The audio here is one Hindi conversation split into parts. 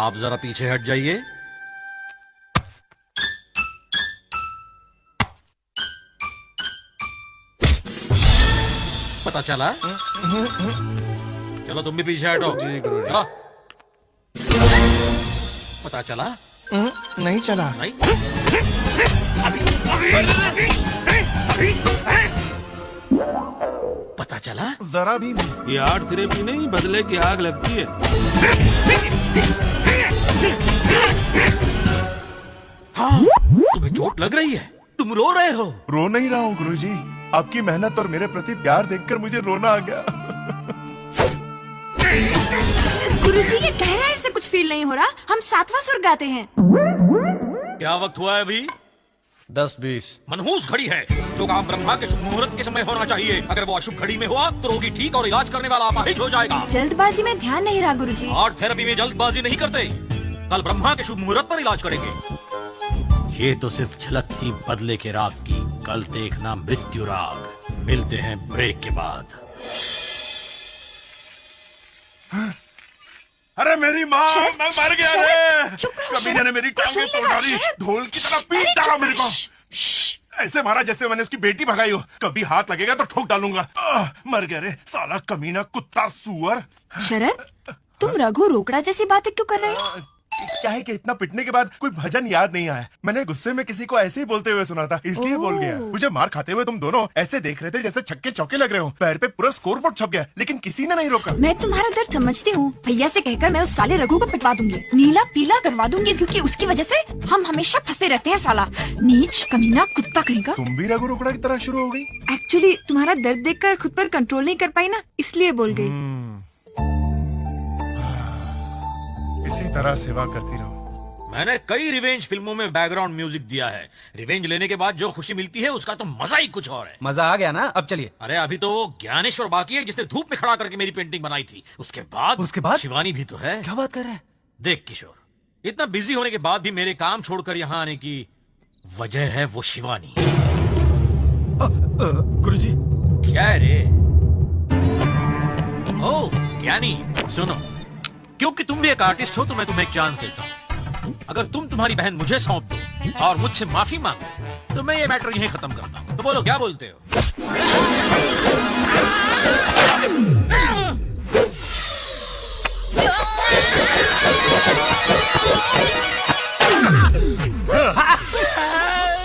आप जरा पीछे हट जाइए। पता चला? चलो तुम भी पीछे हटो। जी गुरुजी। चलो। पता चला? नहीं चला। नहीं? पता चला? जरा भी नहीं। ये आर्ट थेरेपी नहीं, बदले की आग लगती है। हाँ, तुम्हें चोट लग रही है, तुम रो रहे हो। रो नहीं रहा हूँ गुरुजी, आपकी मेहनत और मेरे प्रति प्यार देखकर मुझे रोना आ गया। गुरुजी ये कह रहा है इससे कुछ फील नहीं हो रहा, हम 7वां सुर गाते हैं। क्या वक्त हुआ है अभी? 10-20। मनहूस घड़ी है। जो काम ब्रह्मा के शुभ मुहूर्त के समय होना चाहिए, अगर वो अशुभ घड़ी में हुआ तो रोगी ठीक और इलाज करने वाला अपाहिज हो जाएगा। जल्दबाजी में ध्यान नहीं रहा गुरुजी। आर्ट थेरेपी में जल्दबाजी नहीं करते। कल ब्रह्मा के शुभ मुहूर्त पर इलाज करेंगे। ये तो सिर्फ झलक थी बदले के राग की, कल देखना मृत्यु राग। मिलते हैं ब्रेक के बाद। अरे मेरी माँ, शरद, मैं मर गया शरद, रे। चुप रहो, कमीने शरद। ने मेरी कुछ टांगे नहीं तोड़ लगा, डाली, शरद। ढोल की तरह अरे पीट डाला चुप मेरे को। रहो। ऐसे मारा जैसे मैंने उसकी बेटी भगाई हो। कभी हाथ लगेगा तो ठोक डालूंगा। मर गया रे साला कमीना, कुत्ता, सुअर। शरद, तुम रघु रोकड़ा जैसी बातें क्यों कर रहे हो? क्या है कि इतना पिटने के बाद कोई भजन याद नहीं आया। मैंने गुस्से में किसी को ऐसे ही बोलते हुए सुना था, इसलिए बोल गया। मुझे मार खाते हुए तुम दोनों ऐसे देख रहे थे जैसे छक्के चौके लग रहे हो। पैर पे पूरा स्कोरबोर्ड छप गया, लेकिन किसी ने नहीं रोका। मैं तुम्हारा दर्द समझती हूँ। भैया से कहकर मैं उस साले रघु को पिटवा दूंगी, नीला पीला करवा दूंगी, क्योंकि उसकी वजह से हम हमेशा फंसते रहते हैं। साला नीच कमीना कुत्ता कहेगा। तुम भी रघु रोकड़ा की तरह शुरू हो गई। एक्चुअली तुम्हारा दर्द देखकर खुद पर कंट्रोल नहीं कर पाई ना, इसलिए बोल गई। इसी तरह सेवा करती रहो। मैंने कई रिवेंज फिल्मों में बैकग्राउंड म्यूजिक दिया है। रिवेंज लेने के बाद जो खुशी मिलती है उसका तो मजा ही कुछ और है। मजा आ गया ना? अब चलिए। अरे अभी तो वो ज्ञानेश्वर बाकी है जिसने धूप में खड़ा करके मेरी पेंटिंग बनाई थी। उसके बाद शिवानी भी तो है। क्या बात कर रहे हैं? देख किशोर, इतना बिजी होने के बाद भी मेरे काम छोड़कर यहाँ आने की वजह है वो शिवानी। गुरुजी। क्या है रे? ओ ज्ञानी, सुनो, क्योंकि तुम भी एक आर्टिस्ट हो तो मैं तुम्हें एक चांस देता हूँ। अगर तुम तुम्हारी बहन मुझे सौंप दो और मुझसे माफी मांगो तो मैं ये मैटर यहीं खत्म करता हूँ। तो बोलो क्या बोलते हो?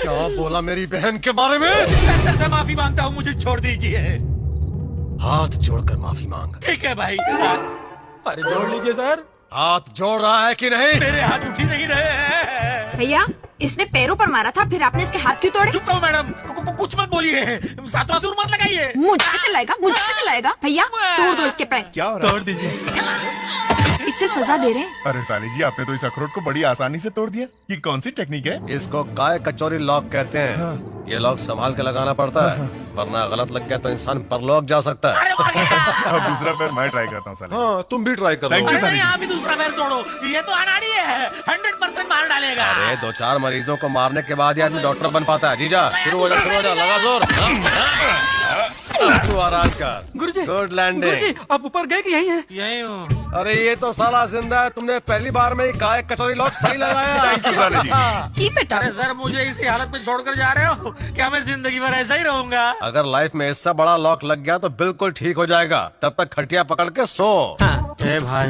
क्या बोला मेरी बहन के बारे में? सर से माफी मांगता हूँ, मुझे छोड़ दीजिए। हाथ जोड़कर माफी मांग। ठीक है भाई। अरे जोड़ लीजिए सर। हाथ जोड़ रहा है कि नहीं? मेरे हाथ उठ ही नहीं रहे हैं। भैया, इसने पैरों पर मारा था, फिर आपने इसके हाथ क्यों तोड़े? चुप रहो मैडम, कुछ मत बोलिए। 7वां सुर मत लगाइए। मुझ पे चलाएगा, मुझ पे चलाएगा। भैया तोड़ दो इसके पैर। क्या हो रहा है? तोड़ दीजिए। इससे सजा दे रहे हैं। अरे साली जी, आपने तो इस अखरोट को बड़ी आसानी से तोड़ दिया। ये कौन सी टेक्निक है? इसको काय कचौरी लॉक कहते हैं। ये लॉक संभाल के लगाना पड़ता है, वरना गलत लग गया तो इंसान परलोक जा सकता है। अब दूसरा पैर मैं ट्राई करता हूँ साले। हाँ, तुम भी ट्राई करो। Thank you, अरे यहाँ भी दूसरा पैर तोड़ो, ये तो अनाड़ी है, 100% मार डालेगा। अरे 2-4 मरीजों को मारने के बाद ही आदमी डॉक्टर बन पाता है। जीजा शुरू हो जा, लगा जोर। तू आराम कर। गुरुजी, गुड लैंडिंग। आप ऊपर गए कि यही है? यही हूँ। अरे ये तो साला जिंदा है, तुमने पहली बार में ही काय कचौरी लॉक सही लगाया। Thank you, साले जी। की बेटा। अरे सर, मुझे इसी हालत में छोड़कर जा रहे हो? क्या मैं जिंदगी भर ऐसा ही रहूंगा? अगर लाइफ में इससे बड़ा लॉक लग गया तो बिल्कुल ठीक हो जाएगा। तब तक खटिया पकड़ के सो। ए भाई,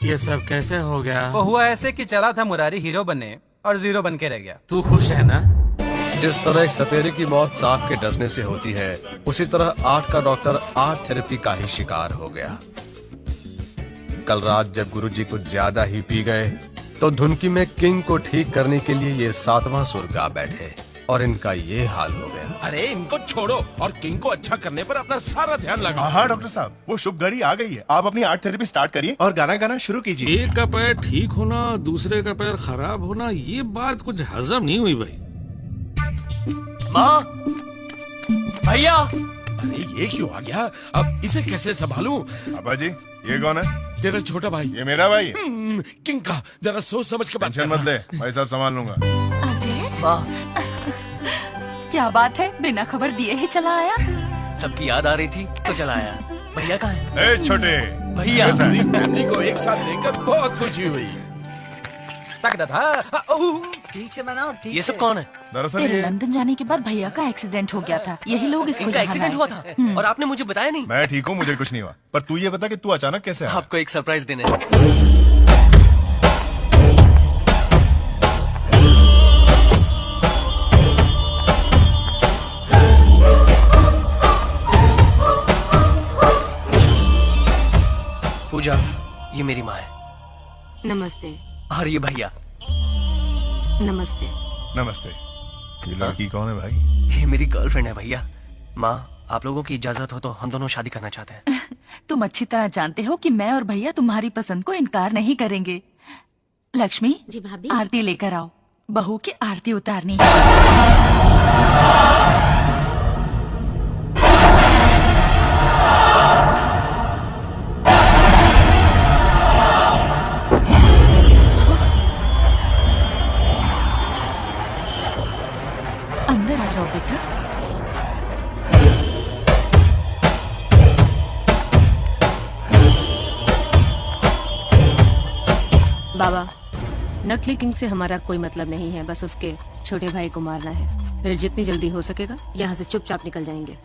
ये सब कैसे हो गया? वो हुआ ऐसे कि चला था मुरारी हीरो बनने और जीरो बन के रह गया। तू खुश है ना? जिस तरह एक सपेरे की मौत सांप के डसने से होती है, उसी तरह आर्ट का डॉक्टर आर्ट थेरेपी का ही शिकार हो गया। कल रात जब गुरुजी कुछ ज्यादा ही पी गए तो धुनकी में किंग को ठीक करने के लिए ये 7वां सुर गा बैठे और इनका ये हाल हो गया। अरे इनको छोड़ो और किंग को अच्छा करने पर अपना सारा ध्यान लगाओ। हाँ डॉक्टर साहब, वो शुभ घड़ी आ गई है। आप अपनी आर्ट थेरेपी स्टार्ट करिए और गाना गाना शुरू कीजिए। एक का पैर ठीक होना, दूसरे का पैर खराब होना, ये बात कुछ हजम नहीं हुई भाई। माँ, भैया, अरे ये क्यों आ गया? अब इसे कैसे संभालूं? अब्बा जी, ये कौन है? तेरा छोटा भाई। ये मेरा भाई है। किंग का, जरा सोच समझ के बात टेंशन करना। मत ले, भाई साहब संभाल लूंगा। अजय, क्या बात है, बिना खबर दिए ही चला आया? सबकी याद आ रही थी तो चला आया। भैया कहाँ है? ए छोटे, भैया कैसा है? फैमिली को एक साथ देखकर बहुत खुशी हुई। ठीक से बनाओ, ठीक ये सब कौन है? दरअसल तेरे ये लंदन जाने के बाद भैया का एक्सीडेंट हो गया था, यही लोग इसको इनका यहाँ एक्सीडेंट लाए। हुआ था और आपने मुझे बताया नहीं। मैं ठीक हूँ, मुझे कुछ नहीं हुआ, पर तू ये बता कि तू अचानक कैसे आया? आपको एक सरप्राइज देने। पूजा, ये मेरी माँ है नमस्ते। और ये भैया। नमस्ते। नमस्ते। ये लड़की कौन है भाई? ये मेरी गर्लफ्रेंड है भैया। माँ, आप लोगों की इजाजत हो तो हम दोनों शादी करना चाहते हैं। तुम अच्छी तरह जानते हो कि मैं और भैया तुम्हारी पसंद को इनकार नहीं करेंगे। लक्ष्मी जी भाभी। आरती लेकर आओ, बहू की आरती उतारनी है। अंदर आ जाओ बेटा। बाबा, नकली किंग से हमारा कोई मतलब नहीं है, बस उसके छोटे भाई को मारना है। फिर जितनी जल्दी हो सकेगा यहाँ से चुपचाप निकल जाएंगे।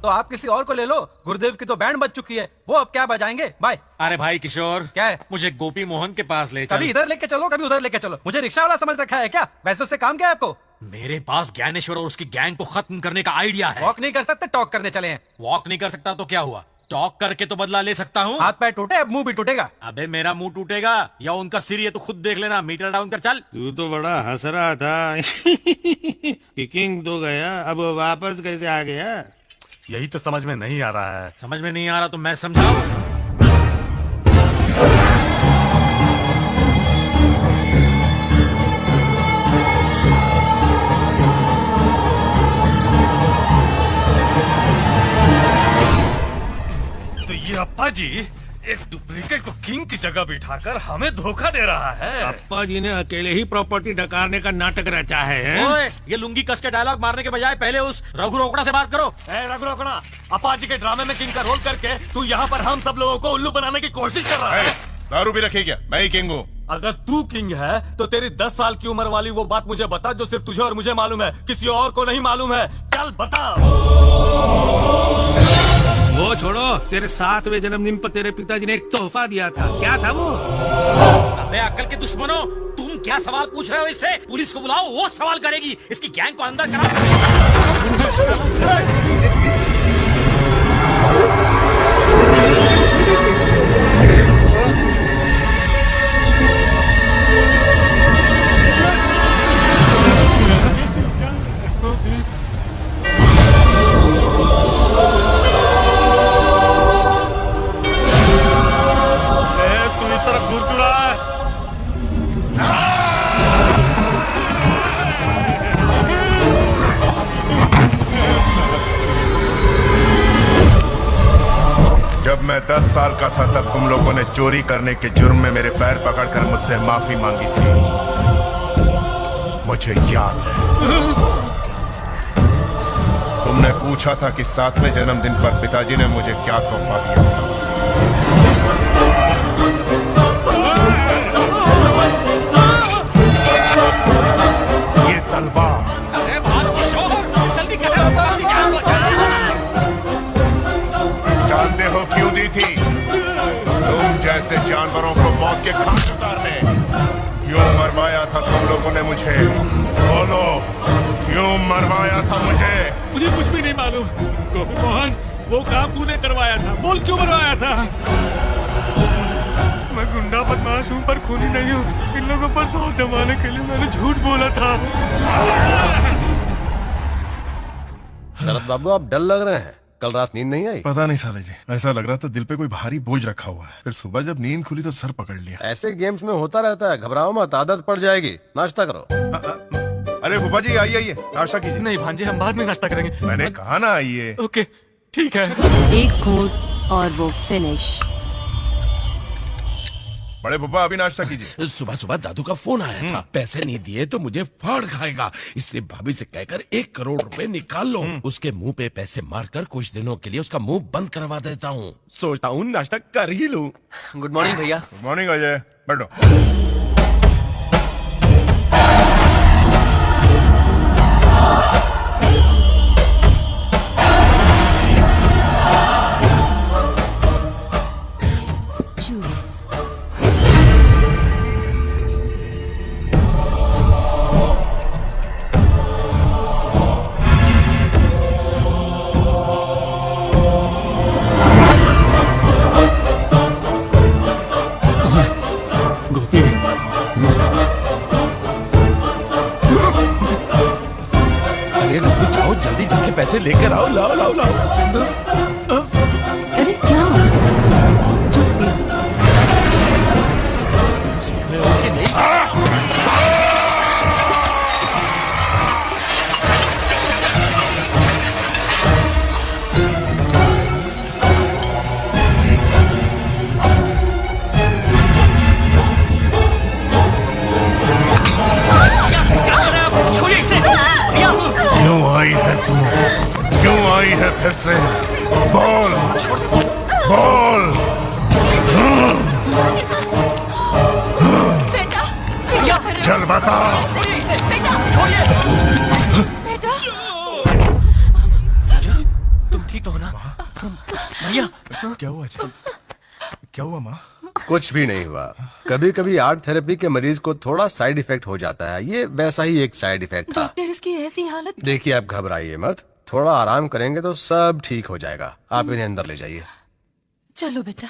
तो आप किसी और को ले लो, गुरुदेव की तो बैंड बज चुकी है, वो अब क्या बजाएंगे। बाय। अरे भाई किशोर, क्या है? मुझे गोपी मोहन के पास ले चल। कभी इधर लेके चलो, कभी उधर लेके चलो। मुझे रिक्शा वाला समझ रखा है क्या? वैसे उससे काम क्या है आपको? मेरे पास ज्ञानेश्वर और उसकी गैंग को खत्म करने का आइडिया है। वॉक नहीं कर सकते, टॉक करने चले हैं। वॉक नहीं कर सकता तो क्या हुआ? टॉक करके तो बदला ले सकता हूँ। हाथ पैर टूटे, अब मुंह भी टूटेगा। अबे मेरा मुंह टूटेगा या उनका सिर, ये तो खुद देख लेना। मीटर डाउन कर चल। तू तो बड़ा हंस रहा था। किकिंग तो गया, अब वापस कैसे आ गया? यही तो समझ में नहीं आ रहा है। समझ में नहीं आ रहा तो मैं समझाऊं? तो ये अप्पा जी एक डुप्लीकेट को किंग की जगह बिठाकर हमें धोखा दे रहा है। अप्पा जी ने अकेले ही प्रॉपर्टी डकारने का नाटक रचा है। ओए, ये लुंगी कस के डायलॉग मारने के बजाय पहले उस रघु रोकड़ा से बात करो। रघु रोकड़ा, अप्पा जी के ड्रामे में किंग का रोल करके तू यहाँ पर हम सब लोगों को उल्लू बनाने की कोशिश कर रहा है। दारू भी रखी क्या? मैं ही किंग हूँ। अगर तू किंग है तो तेरी 10 साल की उम्र वाली वो बात मुझे बता जो सिर्फ तुझे और मुझे मालूम है, किसी और को नहीं मालूम है। चल बता। वो छोड़ो, तेरे 7वें जन्मदिन पर तेरे पिताजी ने एक तोहफा दिया था, क्या था वो? अबे अक्ल के दुश्मनों, तुम क्या सवाल पूछ रहे हो इससे? पुलिस को बुलाओ, वो सवाल करेगी। इसकी गैंग को अंदर तू इस तरफ घूर क्यों रहा है? जब मैं 10 साल का था तब तुम लोगों ने चोरी करने के जुर्म में मेरे पैर पकड़कर मुझसे माफी मांगी थी, मुझे याद है। तुमने पूछा था कि 7वें जन्मदिन पर पिताजी ने मुझे क्या तोहफा दिया था। ये तलवार। अरे भाग किशोर, जल्दी जानते हो क्यों दी थी? तुम जैसे जानवरों को मौत के घाट उतारने। क्यों मरवाया था तुम लोगों ने मुझे? बोलो, क्यों मरवाया था मुझे? मुझे कुछ भी नहीं मालूम। गोपी मोहन, वो काम तूने करवाया था, बोल क्यों मरवाया था? मैं गुंडा बदमाश हूँ पर खूनी नहीं हूँ। इन लोगों पर दौर जमाने के लिए मैंने झूठ बोला था। शरद बाबू, आप डल लग रहे हैं। कल रात नींद नहीं आई? पता नहीं साले जी, ऐसा लग रहा था दिल पे कोई भारी बोझ रखा हुआ है। फिर सुबह जब नींद खुली तो सर पकड़ लिया। ऐसे गेम्स में होता रहता है, घबराओ मत, आदत पड़ जाएगी। नाश्ता करो। अरे फूफा जी, आइए आइए, नाश्ता कीजिए। नहीं भांजे, हम बाद में नाश्ता करेंगे। मैंने कहा ना आइए। ओके, ठीक है। एक घूंट और वो फिनिश। बड़े पापा अभी नाश्ता कीजिए। सुबह सुबह दादू का फोन आया था, पैसे नहीं दिए तो मुझे फाड़ खाएगा, इसलिए भाभी से कहकर 1 करोड़ रुपए निकाल लो। उसके मुंह पे पैसे मारकर कुछ दिनों के लिए उसका मुंह बंद करवा देता हूँ। सोचता हूँ नाश्ता कर ही लूँ। गुड मॉर्निंग भैया। गुड मॉर्निंग अजय, बैठो। अरे रघु जाओ, जल्दी जाके पैसे लेकर आओ। लाओ लाओ लाओ। अरे क्या हुआ? जूस पियो। क्यों आई है तू? क्यों आई है फिर से? बोल बोल। चल बता। तुम ठीक हो ना भैया? क्या हुआ अजय? क्या हुआ माँ? कुछ भी नहीं हुआ। कभी कभी आर्ट थेरेपी के मरीज को थोड़ा साइड इफेक्ट हो जाता है, ये वैसा ही एक साइड इफेक्ट था। डॉक्टर इसकी ऐसी हालत। देखिए आप घबराइए मत, थोड़ा आराम करेंगे तो सब ठीक हो जाएगा। आप इन्हें अंदर ले जाइए। चलो बेटा।